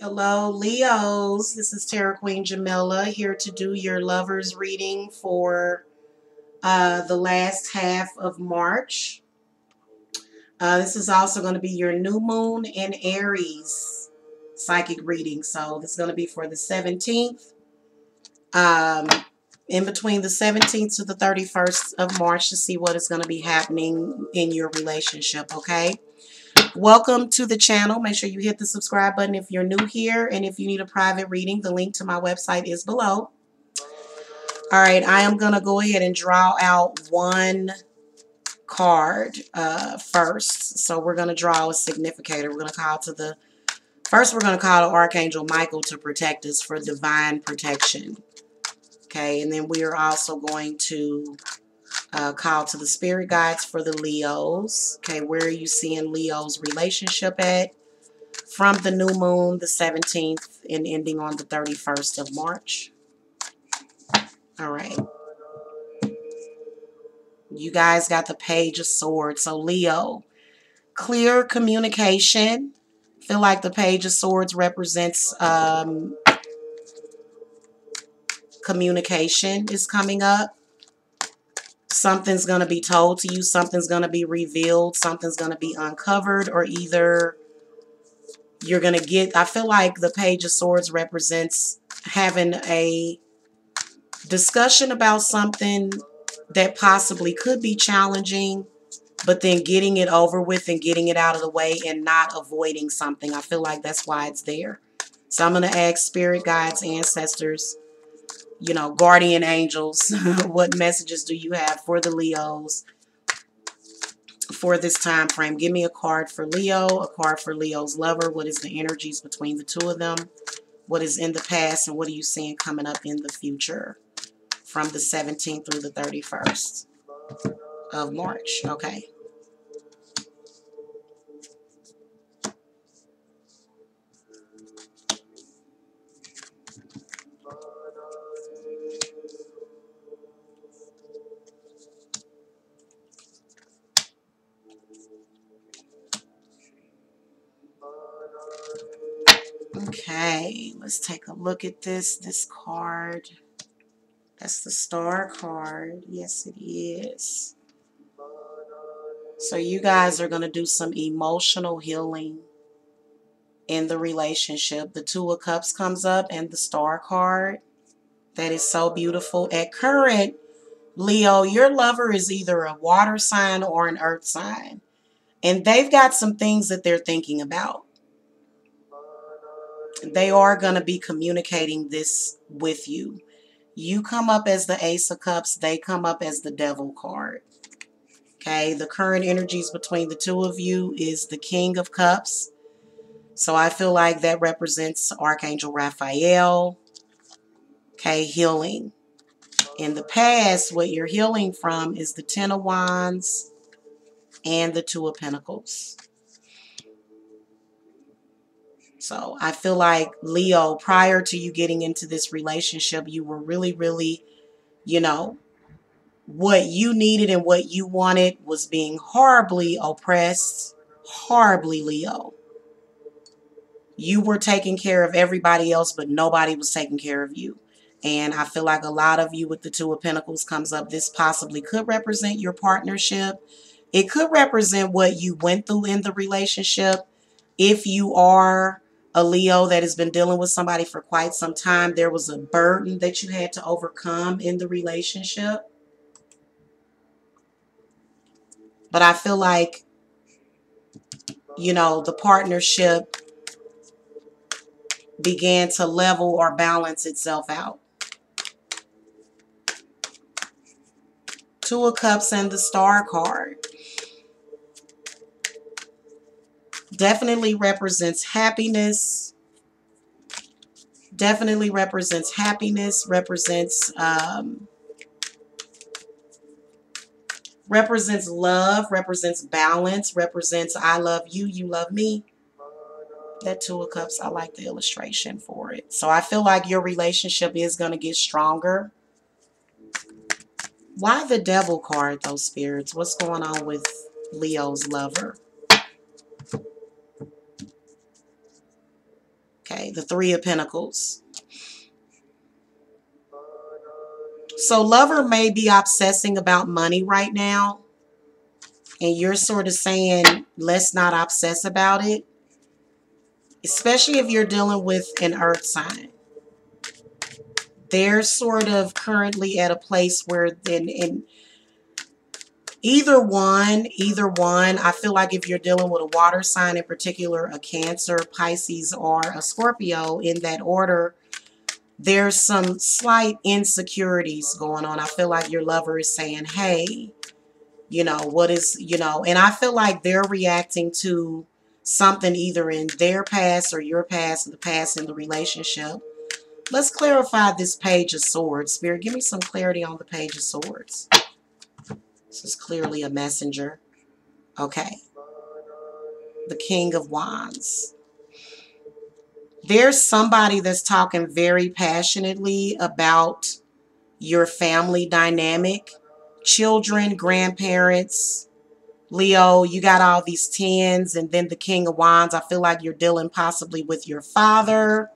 Hello, Leos. This is Tarot Queen Jamila here to do your lovers reading for the last half of March. This is also going to be your new moon in Aries psychic reading. So this is going to be for the 17th. Um, in between the 17th to the 31st of March to see what is going to be happening in your relationship, okay? Welcome to the channel. Make sure you hit the subscribe button if you're new here. And if you need a private reading, the link to my website is below. All right, I am going to go ahead and draw out one card first. So we're going to draw a significator. We're going to call to the, first we're going to call Archangel Michael to protect us for divine protection. Okay, and then we are also going to call to the spirit guides for the Leos. Okay, where are you seeing Leo's relationship at? From the new moon, the 17th, and ending on the 31st of March. All right. You guys got the Page of Swords. So Leo, clear communication. Feel like the Page of Swords represents communication is coming up. Something's going to be told to you. Something's going to be revealed. Something's going to be uncovered, or either you're going to get, I feel like the Page of Swords represents having a discussion about something that possibly could be challenging, but then getting it over with and getting it out of the way and not avoiding something. I feel like that's why it's there. So I'm going to ask spirit guides, ancestors, you know, guardian angels, what messages do you have for the Leos for this time frame? Give me a card for Leo, a card for Leo's lover. What is the energies between the two of them? What is in the past and what are you seeing coming up in the future from the 17th through the 31st of March? Okay. Okay, let's take a look at this card. That's the Star card. Yes, it is. So you guys are going to do some emotional healing in the relationship. The Two of Cups comes up and the Star card. That is so beautiful. At current, Leo, your lover is either a water sign or an earth sign. And they've got some things that they're thinking about. They are going to be communicating this with you. You come up as the Ace of Cups. They come up as the Devil card. Okay, the current energies between the two of you is the King of Cups. So I feel like that represents Archangel Raphael. Okay, healing. In the past, what you're healing from is the Ten of Wands and the Two of Pentacles. So I feel like, Leo, prior to you getting into this relationship, you were really, you know, what you needed and what you wanted was being horribly oppressed. Horribly, Leo. You were taking care of everybody else, but nobody was taking care of you. And I feel like a lot of you with the Two of Pentacles comes up. This possibly could represent your partnership. It could represent what you went through in the relationship. If you are a Leo that has been dealing with somebody for quite some time, there was a burden that you had to overcome in the relationship. But I feel like, you know, the partnership began to level or balance itself out. Two of Cups and the Star card definitely represents happiness. Definitely represents happiness. Represents love. Represents balance. Represents I love you, you love me. That Two of Cups, I like the illustration for it. So I feel like your relationship is going to get stronger. Why the Devil card, those spirits? What's going on with Leo's lover? Okay, the Three of Pentacles. So lover may be obsessing about money right now. And you're sort of saying, let's not obsess about it. Especially if you're dealing with an earth sign. They're sort of currently at a place where in either one, I feel like if you're dealing with a water sign in particular, a Cancer, Pisces, or a Scorpio, in that order, there's some slight insecurities going on. I feel like your lover is saying, hey, you know, what is, you know, and I feel like they're reacting to something either in their past or your past, or the past in the relationship. Let's clarify this Page of Swords. Spirit, give me some clarity on the Page of Swords. This is clearly a messenger. Okay. The King of Wands. There's somebody that's talking very passionately about your family dynamic. Children, grandparents. Leo, you got all these tens, and then the King of Wands. I feel like you're dealing possibly with your father.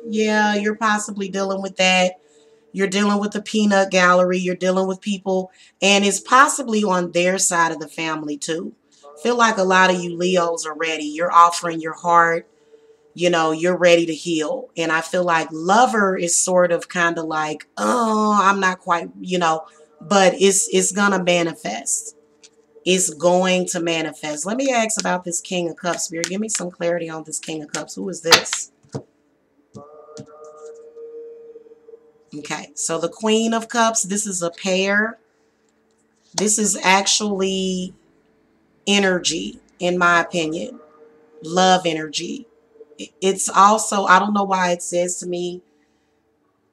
Yeah, you're possibly dealing with that. You're dealing with the peanut gallery. You're dealing with people, and it's possibly on their side of the family too. Feel like a lot of you Leos are ready. You're offering your heart. You know, you're ready to heal. And I feel like lover is sort of kind of like, oh, I'm not quite, you know, but it's gonna manifest. It's going to manifest. Let me ask about this King of Cups. Spirit, give me some clarity on this King of Cups. Who is this? Okay, so the Queen of Cups, this is a pair. This is actually energy, in my opinion. Love energy. It's also, I don't know why it says to me,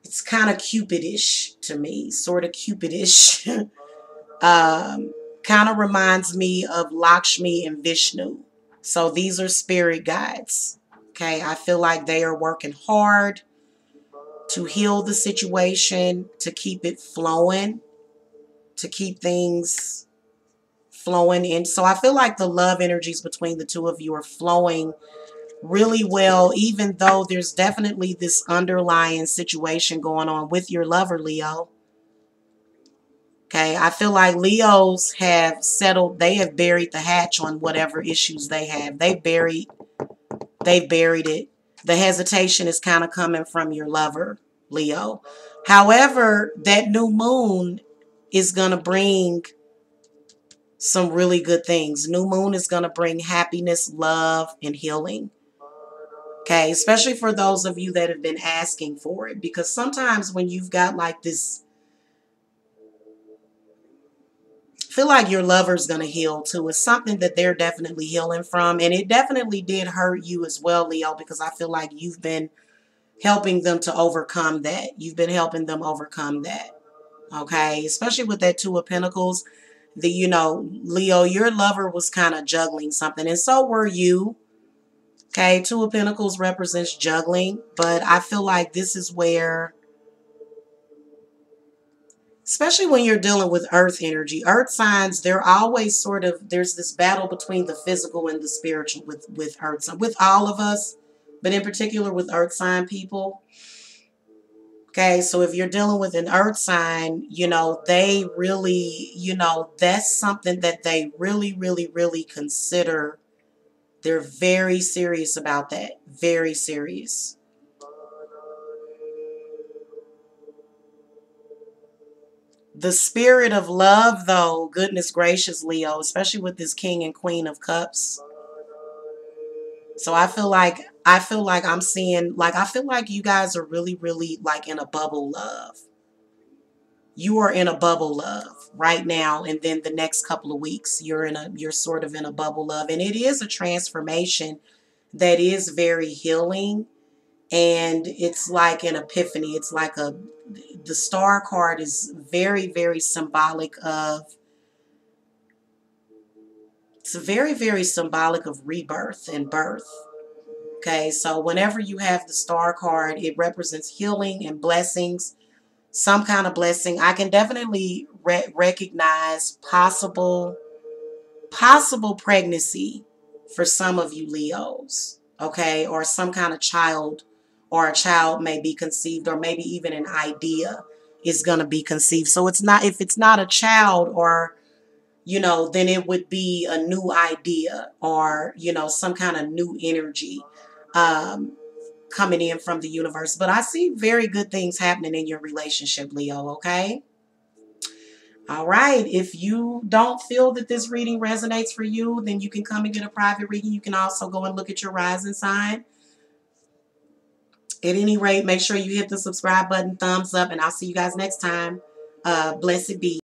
it's kind of Cupidish to me, sort of Cupidish. Kind of reminds me of Lakshmi and Vishnu. So these are spirit guides. Okay, I feel like they are working hard to heal the situation, to keep it flowing, to keep things flowing in. So I feel like the love energies between the two of you are flowing really well, even though there's definitely this underlying situation going on with your lover, Leo. Okay, I feel like Leos have settled, they have buried the hatch on whatever issues they have. They've buried it. The hesitation is kind of coming from your lover, Leo. However, that new moon is going to bring some really good things. New moon is going to bring happiness, love, and healing. Okay, especially for those of you that have been asking for it. Because sometimes when you've got like this, I feel like your lover's going to heal too. It's something that they're definitely healing from. And it definitely did hurt you as well, Leo, because I feel like you've been helping them to overcome that. You've been helping them overcome that. Okay, especially with that Two of Pentacles. You know, Leo, your lover was kind of juggling something. And so were you. Okay, Two of Pentacles represents juggling. But I feel like this is where, especially when you're dealing with earth energy, earth signs, they're always sort of, there's this battle between the physical and the spiritual with earth sign, with all of us, but in particular with earth sign people. Okay, so if you're dealing with an earth sign, you know, they really, you know, that's something that they really, really, really consider. They're very serious about that. Very serious. The spirit of love, though, goodness gracious, Leo, especially with this King and Queen of Cups. So I feel like I'm seeing, like, I feel like you guys are really, really like in a bubble love. You are in a bubble love right now, and then the next couple of weeks you're sort of in a bubble love, and it is a transformation that is very healing, and it's like an epiphany. It's like the star card is very, very symbolic of, it's very, very symbolic of rebirth and birth. Okay, so whenever you have the star card, it represents healing and blessings, some kind of blessing. I can definitely recognize possible pregnancy for some of you Leos. okay, or some kind of child, or a child may be conceived, or maybe even an idea is going to be conceived. So it's not, if it's not a child, or then it would be a new idea, or some kind of new energy um, coming in from the universe. But I see very good things happening in your relationship, Leo. Okay. All right. If you don't feel that this reading resonates for you, then you can come and get a private reading. You can also go and look at your rising sign. At any rate, make sure you hit the subscribe button, thumbs up, and I'll see you guys next time. Blessed be.